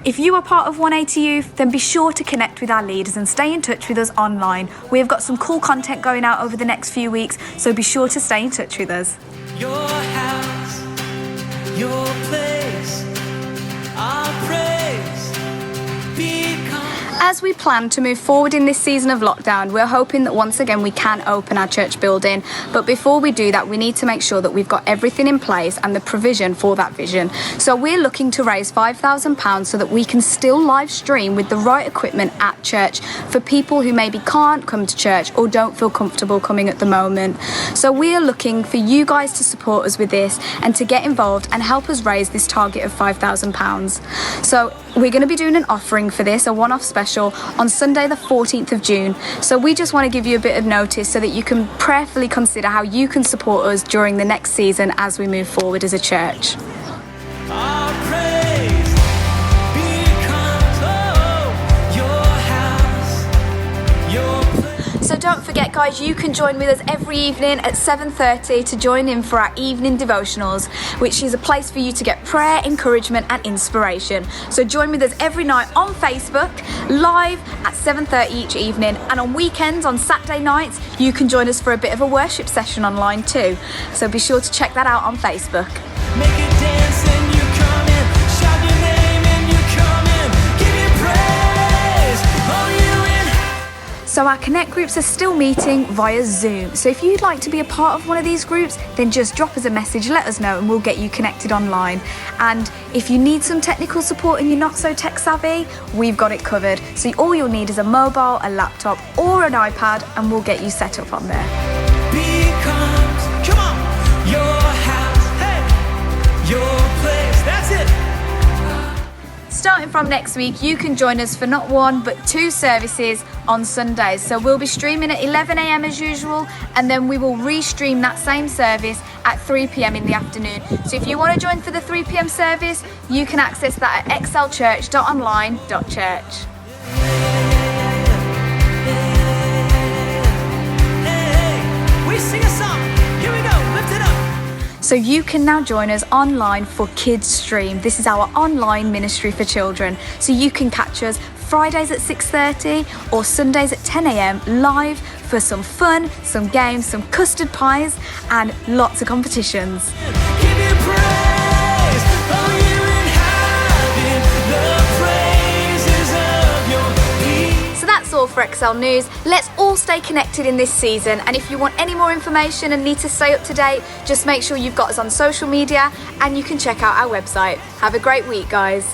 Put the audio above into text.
If you are part of 180 Youth, then be sure to connect with our leaders and stay in touch with us online. We have got some cool content going out over the next few weeks, so be sure to stay in touch with us. Your house, your place, our praise become. As we plan to move forward in this season of lockdown, we're hoping that once again we can open our church building. But before we do that, we need to make sure that we've got everything in place and the provision for that vision. So we're looking to raise £5,000 so that we can still live stream with the right equipment at church for people who maybe can't come to church or don't feel comfortable coming at the moment. So we are looking for you guys to support us with this and to get involved and help us raise this target of £5,000. So we're going to be doing an offering for this, a one-off special, on Sunday the 14th of June. So we just want to give you a bit of notice so that you can prayerfully consider how you can support us during the next season as we move forward as a church. Our praise becomes, your house, your place. So don't forget, guys, you can join with us every evening at 7:30 to join in for our evening devotionals, which is a place for you to get prayer, encouragement and inspiration. So join with us every night on Facebook, live at 7:30 each evening, and on weekends, on Saturday nights, you can join us for a bit of a worship session online too. So be sure to check that out on Facebook. Make it dance and you come in, shout your name and you come in, give you praise, oh you in. So our Connect groups are still meeting via Zoom. So if you'd like to be a part of one of these groups, then just drop us a message, let us know, and we'll get you connected online. And if you need some technical support and you're not so tech savvy, we've got it covered. So all you'll need is a mobile, a laptop, or an iPad, and we'll get you set up on there. Becomes, come on, your house, hey, your place, that's it. Starting from next week, you can join us for not one but two services on Sundays. So we'll be streaming at 11 a.m. as usual, and then we will restream that same service at 3 p.m. in the afternoon. So if you want to join for the 3 p.m. service, you can access that at xlchurch.online.church. Hey, we sing a song, here we go, lift it up. So you can now join us online for Kids Stream. This is our online ministry for children. So you can catch us Fridays at 6:30 or Sundays at 10 a.m. live for some fun, some games, some custard pies and lots of competitions. Give you praise, oh you inhabit the praises of your people. So that's all for XL News. Let's all stay connected in this season, and if you want any more information and need to stay up to date, just make sure you've got us on social media and you can check out our website. Have a great week, guys.